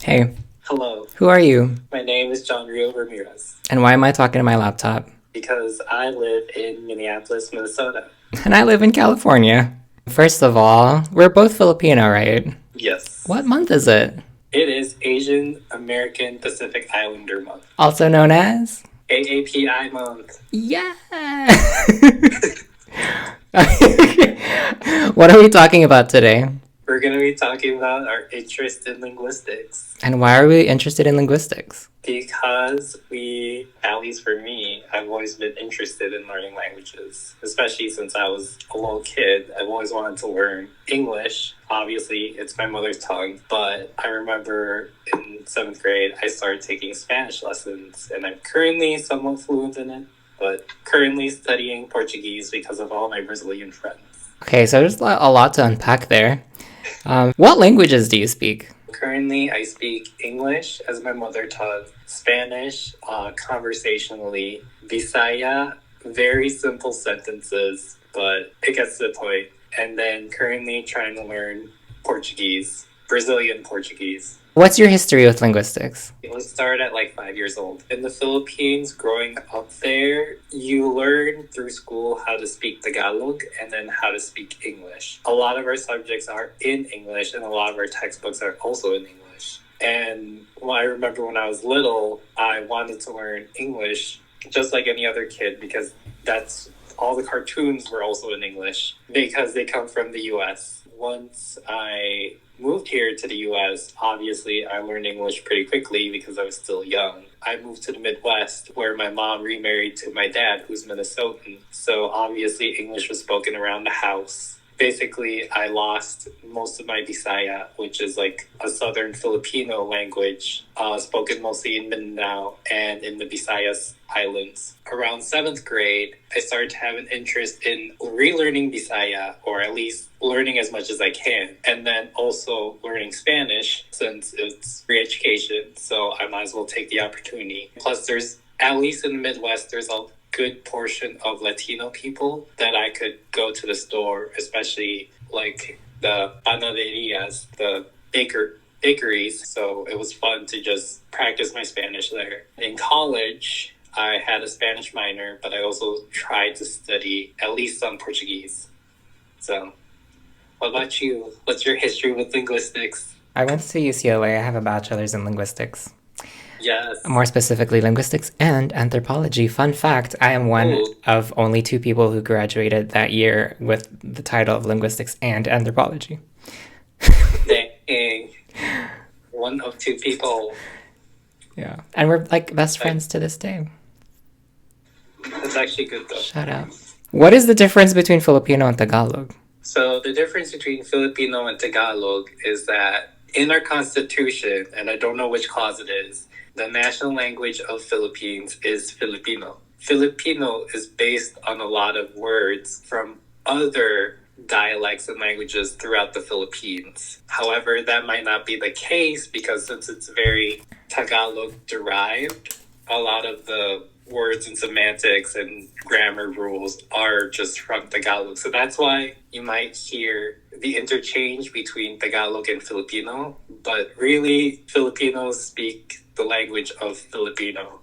Hey, Hello, who are you? my name is JhonRielRamirez And why am I talking to my laptop? because I live in Minneapolis, Minnesota. And I live in California. First of all, we're both Filipino, right? What Yes, month is it? it is Asian American Pacific Islander Month, Also known as? AAPI month. Yeah! What are we talking about today? We're going to be talking about our interest in linguistics And why are we interested in linguistics? because at least for me, I've always been interested in learning languages, especially since I was a little kid. I've always wanted to learn English. Obviously, it's my mother's tongue, but I remember in seventh grade, I started taking Spanish lessons, and I'm currently somewhat fluent in it, but currently studying Portuguese because of all my Brazilian friends. Okay, so there's a lot to unpack there. What languages do you speak? Currently, I speak English as my mother tongue, Spanish conversationally, Visaya, very simple sentences, but it gets to the point. And then currently trying to learn Portuguese, Brazilian Portuguese. What's your history with linguistics? It was started at like 5 years old. In the Philippines, growing up there, you learn through school how to speak Tagalog and then how to speak English. A lot of our subjects are in English and a lot of our textbooks are also in English. And I remember when I was little, I wanted to learn English just like any other kid because that's all the cartoons were also in English because they come from the US. Once I moved here to the US, obviously I learned English pretty quickly because I was still young. I moved to the Midwest where my mom remarried to my dad, who's Minnesotan. So obviously English was spoken around the house. Basically, I lost most of my Bisaya, which is like a southern Filipino language, spoken mostly in Mindanao and in the Visayas Islands. Around seventh grade, I started to have an interest in relearning Bisaya, or at least learning as much as I can, and then also learning Spanish since it's free education, so I might as well take the opportunity. Plus, there's, at least in the Midwest, there's a good portion of Latino people that I could go to the store, especially like the panaderias, the bakeries. So it was fun to just practice my Spanish there. In college, I had a Spanish minor, but I also tried to study at least some Portuguese. So, what about you? What's your history with linguistics? I went to UCLA. I have a bachelor's in linguistics. Yes. More specifically, linguistics and anthropology. Fun fact, I am one Ooh. of only two people who graduated that year with the title of linguistics and anthropology. Dang. One of two people. Yeah. And we're like best friends to this day. That's actually good though. Shut up. What is the difference between Filipino and Tagalog? So the difference between Filipino and Tagalog is that in our constitution, and I don't know which clause it is, the national language of Philippines is Filipino. Filipino is based on a lot of words from other dialects and languages throughout the Philippines. However, that might not be the case because since it's very Tagalog derived, a lot of the words and semantics and grammar rules are just from Tagalog. So that's why you might hear the interchange between Tagalog and Filipino, but really Filipinos speak the language of Filipino.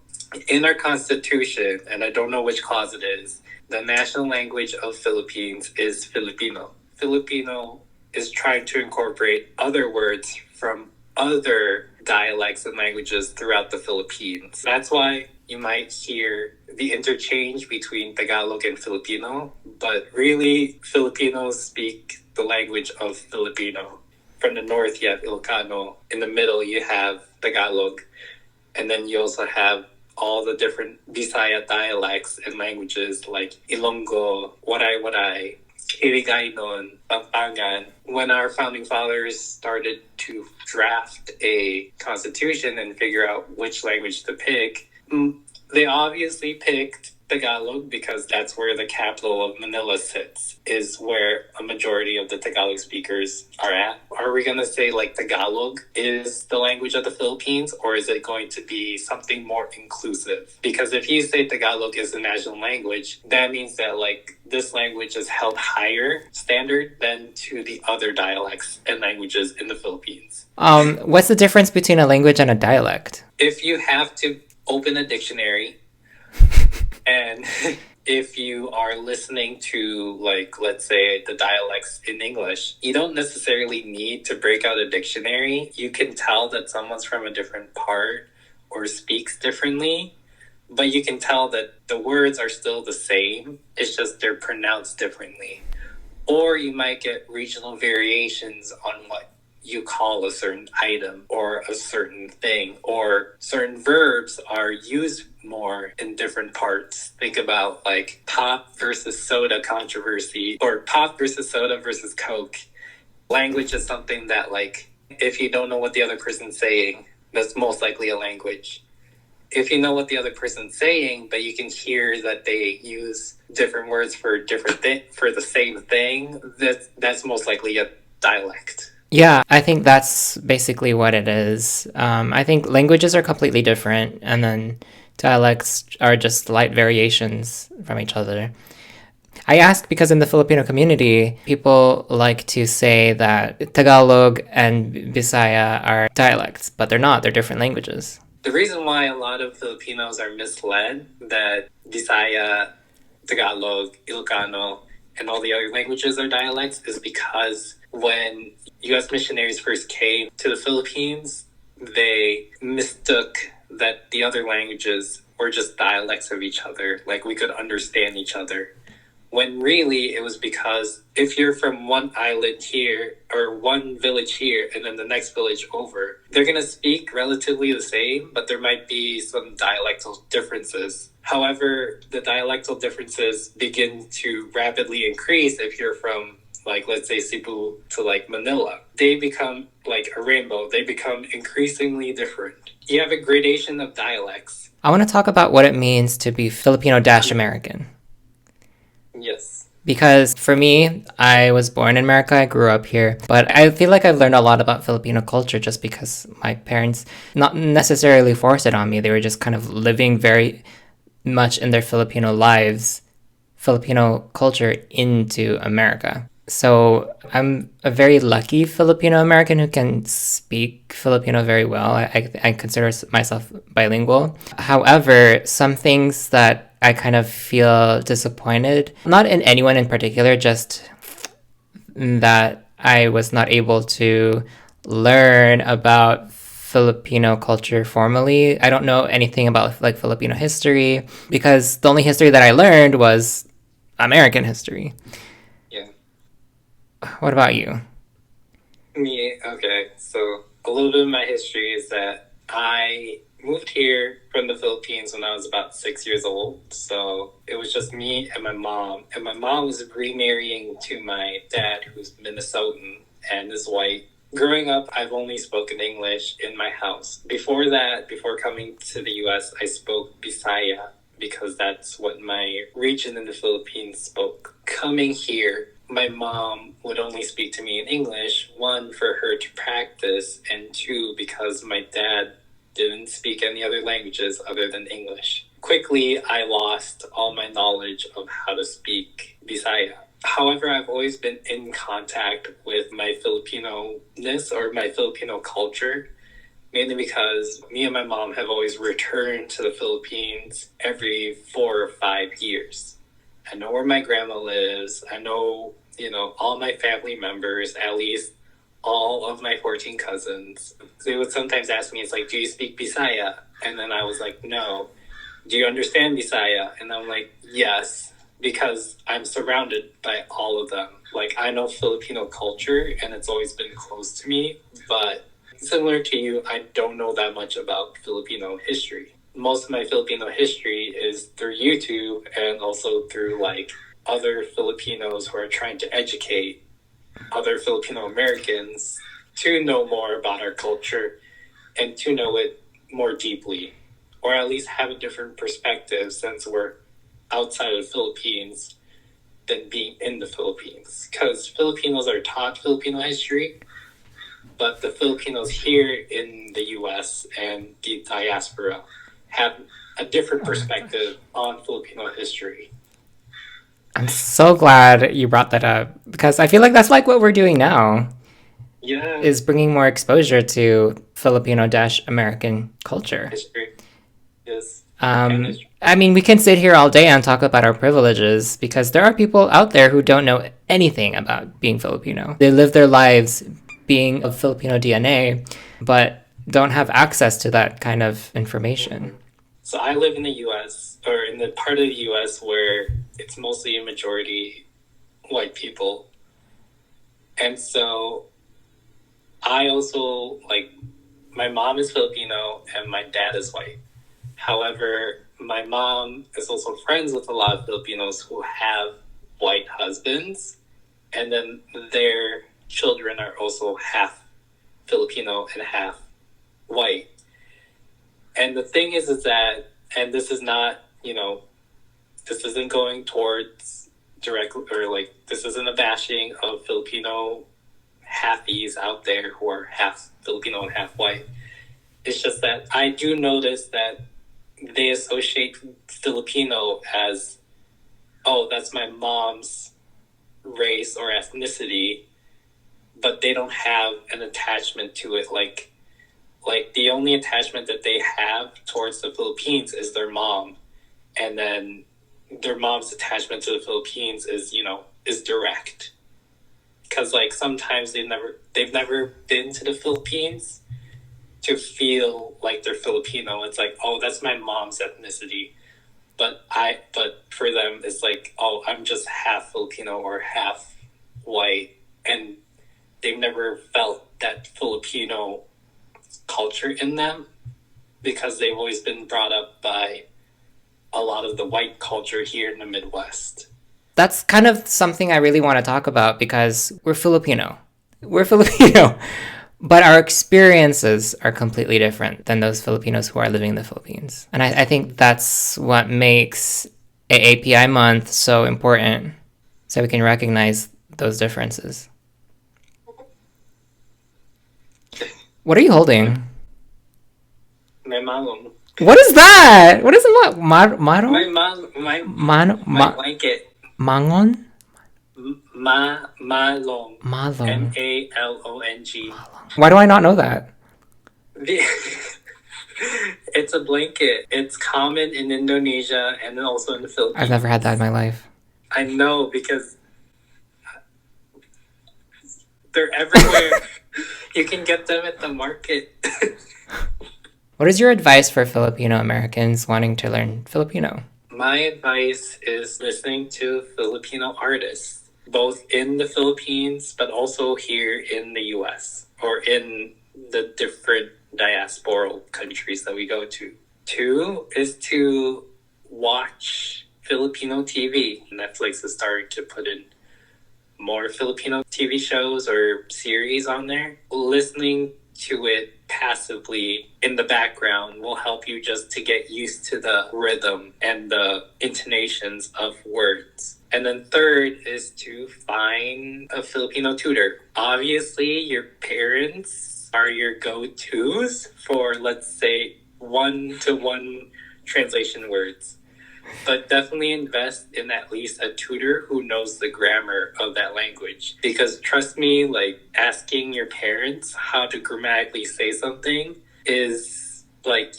In our constitution, and I don't know which clause it is, the national language of Philippines is Filipino. Filipino is trying to incorporate other words from other dialects and languages throughout the Philippines. That's why you might hear the interchange between Tagalog and Filipino, but really Filipinos speak the language of Filipino. From the north, you have Ilocano. In the middle, you have Tagalog. And then you also have all the different Bisaya dialects and languages like Ilonggo, Waray, Hiligaynon, Pampangan. When our founding fathers started to draft a constitution and figure out which language to pick, they obviously picked Tagalog because that's where the capital of Manila sits, is where a majority of the Tagalog speakers are at. Are we going to say like Tagalog is the language of the Philippines, or is it going to be something more inclusive? Because if you say Tagalog is the national language, that means that like this language is held higher standard than to the other dialects and languages in the Philippines. What's the difference between a language and a dialect? If you have to open a dictionary and if you are listening to, like, let's say the dialects in English, you don't necessarily need to break out a dictionary. You can tell that someone's from a different part or speaks differently, but you can tell that the words are still the same. It's just they're pronounced differently. Or you might get regional variations on what you call a certain item or a certain thing, or certain verbs are used more in different parts. Think about like pop versus soda controversy, or pop versus soda versus Coke. Language is something that, like, if you don't know what the other person's saying, that's most likely a language. If you know what the other person's saying, but you can hear that they use different words for for the same thing, that's most likely a dialect. Yeah, I think that's basically what it is. I think languages are completely different, and then dialects are just light variations from each other. I ask because in the Filipino community, people like to say that Tagalog and Bisaya are dialects, but they're not. They're different languages. The reason why a lot of Filipinos are misled that Bisaya, Tagalog, Ilocano, and all the other languages are dialects is because when U.S. missionaries first came to the Philippines, they mistook that the other languages were just dialects of each other, like we could understand each other. When really it was because if you're from one island here or one village here and then the next village over, they're going to speak relatively the same, but there might be some dialectal differences. However, the dialectal differences begin to rapidly increase if you're from, like, let's say Cebu to like Manila. They become like a rainbow. They become increasingly different. You have a gradation of dialects. I want to talk about what it means to be Filipino-American. Yes. Because for me, I was born in America, I grew up here, but I feel like I've learned a lot about Filipino culture just because my parents not necessarily forced it on me. They were just kind of living very much in their Filipino lives, Filipino culture into America. So I'm a very lucky Filipino-American who can speak Filipino very well. I consider myself bilingual. However, some things that I kind of feel disappointed, not in anyone in particular, just that I was not able to learn about Filipino culture formally. I don't know anything about like Filipino history because the only history that I learned was American history. Yeah. What about you? Me, okay. So a little bit of my history is that I moved here from the Philippines when I was about 6 years old. So it was just me and my mom. And my mom was remarrying to my dad, who's Minnesotan and is white. Growing up, I've only spoken English in my house. Before that, before coming to the US, I spoke Bisaya because that's what my region in the Philippines spoke. Coming here, my mom would only speak to me in English, one, for her to practice, and two, because my dad didn't speak any other languages other than English. Quickly, I lost all my knowledge of how to speak Bisaya. However, I've always been in contact with my Filipino-ness or my Filipino culture, mainly because me and my mom have always returned to the Philippines every 4 or 5 years. I know where my grandma lives. I know, all my family members, at least all of my 14 cousins. They would sometimes ask me, it's like, do you speak Bisaya? And then I was like, no. Do you understand Bisaya? And I'm like, yes, because I'm surrounded by all of them. Like, I know Filipino culture and it's always been close to me, but similar to you, I don't know that much about Filipino history. Most of my Filipino history is through YouTube and also through like other Filipinos who are trying to educate other Filipino-Americans to know more about our culture and to know it more deeply, or at least have a different perspective since we're outside of the Philippines than being in the Philippines. Because Filipinos are taught Filipino history, but the Filipinos here in the US and the diaspora have a different perspective on Filipino history. I'm so glad you brought that up because I feel like that's like what we're doing now. Yeah. Is bringing more exposure to Filipino-American culture. History. Yes. I mean, we can sit here all day and talk about our privileges because there are people out there who don't know anything about being Filipino. They live their lives being of Filipino DNA, but don't have access to that kind of information. So I live in the U.S., or in the part of the U.S. where it's mostly a majority white people. And so I also, like, my mom is Filipino and my dad is white. However, my mom is also friends with a lot of Filipinos who have white husbands, and then their children are also half Filipino and half white. And the thing is that, and this is not, this isn't going towards direct, or like, this isn't a bashing of Filipino halfies out there who are half Filipino and half white. It's just that I do notice that they associate Filipino as, oh, that's my mom's race or ethnicity, but they don't have an attachment to it. Like the only attachment that they have towards the Philippines is their mom, and then their mom's attachment to the Philippines is, is direct. Because like sometimes they've never been to the Philippines to feel like they're Filipino. It's like, oh, that's my mom's ethnicity. But for them, it's like, oh, I'm just half Filipino or half white. And they've never felt that Filipino culture in them because they've always been brought up by a lot of the white culture here in the Midwest. That's kind of something I really want to talk about because we're Filipino. But our experiences are completely different than those Filipinos who are living in the Philippines. And I think that's what makes AAPI month so important, so we can recognize those differences. What are you holding? My malong. What is that? What is it? My blanket. Mangon? Malong. Malong. M-A-L-O-N-G. Why do I not know that? It's a blanket. It's common in Indonesia and then also in the Philippines. I've never had that in my life. I know, because they're everywhere. You can get them at the market. What is your advice for Filipino-Americans wanting to learn Filipino? My advice is listening to Filipino artists, both in the Philippines, but also here in the U.S. or in the different diasporal countries that we go to. 2 is to watch Filipino TV. Netflix is starting to put in more Filipino TV shows or series on there. Listening to it passively in the background will help you just to get used to the rhythm and the intonations of words. And then 3rd is to find a Filipino tutor. Obviously, your parents are your go-tos for, let's say, 1-to-1 translation words. But definitely invest in at least a tutor who knows the grammar of that language. Because trust me, like, asking your parents how to grammatically say something is like,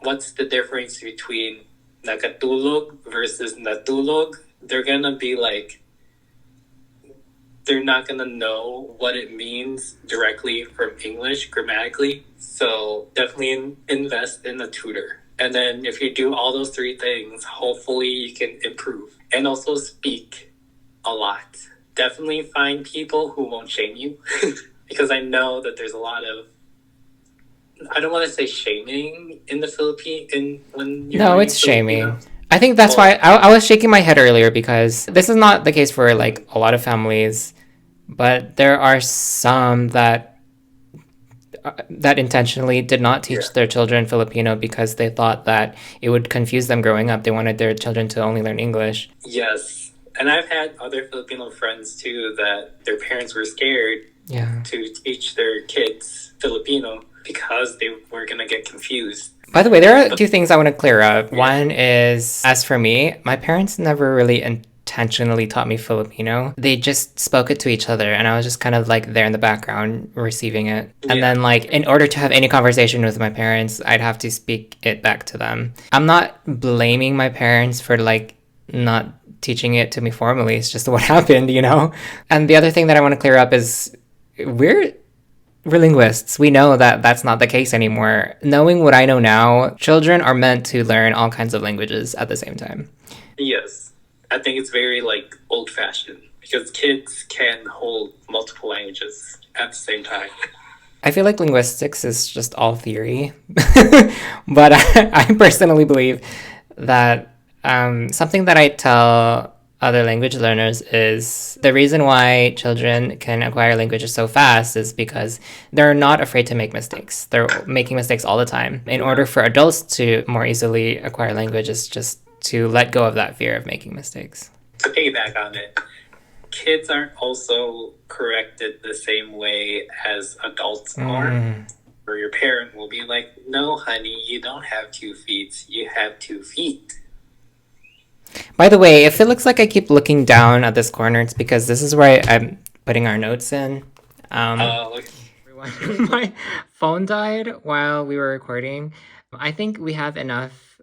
what's the difference between nakatulog versus natulog? They're gonna be like, they're not gonna know what it means directly from English grammatically. So definitely invest in a tutor. And then if you do all those 3 things, hopefully you can improve. And also speak a lot. Definitely find people who won't shame you. Because I know that there's a lot of, I don't want to say shaming in the Philippines. No, it's shaming. I think that's why I was shaking my head earlier because this is not the case for like a lot of families. But there are some that that intentionally did not teach Yeah. their children Filipino because they thought that it would confuse them growing up. They wanted their children to only learn English. Yes. And I've had other Filipino friends too that their parents were scared Yeah. to teach their kids Filipino because they were going to get confused. By the way, there are two things I want to clear up. Yeah. One is, as for me, my parents never really intentionally taught me Filipino. They just spoke it to each other, and I was just kind of like there in the background receiving it. And Yeah. then, like, in order to have any conversation with my parents, I'd have to speak it back to them. I'm not blaming my parents for, like, not teaching it to me formally. It's just what happened, you know? And the other thing that I want to clear up is we're linguists. We know that that's not the case anymore. Knowing what I know now, children are meant to learn all kinds of languages at the same time. Yes. I think it's very like old fashioned because kids can hold multiple languages at the same time. I feel like linguistics is just all theory. But I personally believe that something that I tell other language learners is the reason why children can acquire languages so fast is because they're not afraid to make mistakes. They're making mistakes all the time. In order for adults to more easily acquire languages, just to let go of that fear of making mistakes. To piggyback on it, kids aren't also corrected the same way as adults are. Or your parent will be like, no, honey, you don't have 2 feet. You have 2 feet. By the way, if it looks like I keep looking down at this corner, it's because this is where I'm putting our notes in. My phone died while we were recording. I think we have enough...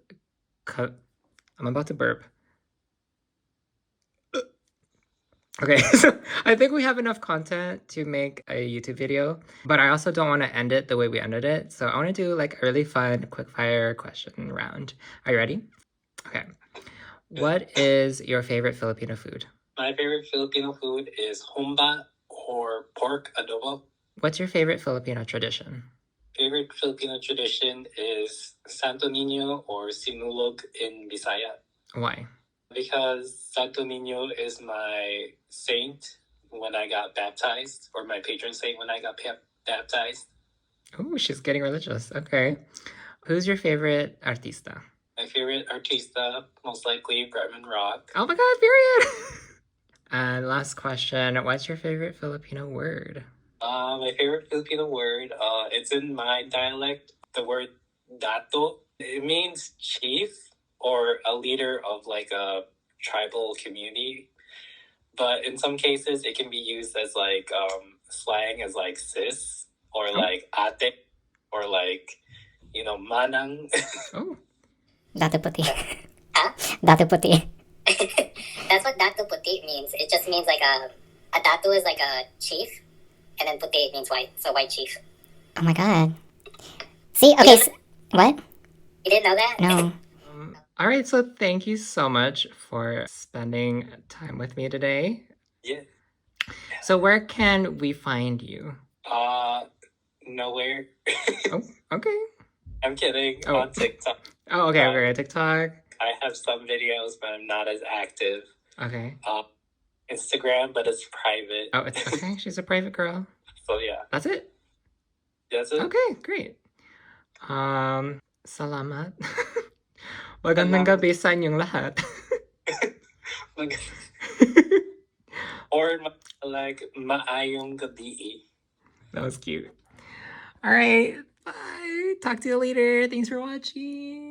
I'm about to burp. Okay, so I think we have enough content to make a YouTube video, but I also don't want to end it the way we ended it. So I want to do like a really fun quick fire question round. Are you ready? Okay. What is your favorite Filipino food? My favorite Filipino food is humba or pork adobo. What's your favorite Filipino tradition? Favorite Filipino tradition is Santo Niño or Sinulog in Bisaya. Why? Because Santo Niño is my saint when I got baptized, or my patron saint when I got baptized. Oh, she's getting religious. Okay. Who's your favorite artista? My favorite artista, most likely Bretman Rock. Oh my god, period! And last question, what's your favorite Filipino word? My favorite Filipino word, it's in my dialect, the word dato. It means chief or a leader of like a tribal community. But in some cases, it can be used as like slang as like sis or like ate or like, you know, manang. Oh. Dato puti. Huh? Dato puti. That's what dato puti means. It just means like a dato is like a chief, and then puti means white, so white chief. Oh my god. See, okay, what? You didn't know that? No. All right, so thank you so much for spending time with me today. Yeah. So where can we find you? Nowhere. Oh, okay. I'm kidding. Oh. On TikTok. Oh, okay, okay. TikTok. I have some videos, but I'm not as active. Okay. Instagram, but it's private. Oh, it's okay. She's a private girl. So yeah. That's it. That's it. Okay, great. Salamat. Magandang gabi sa inyong lahat. Or like maayong gabi. That was cute. All right. Bye. Talk to you later. Thanks for watching.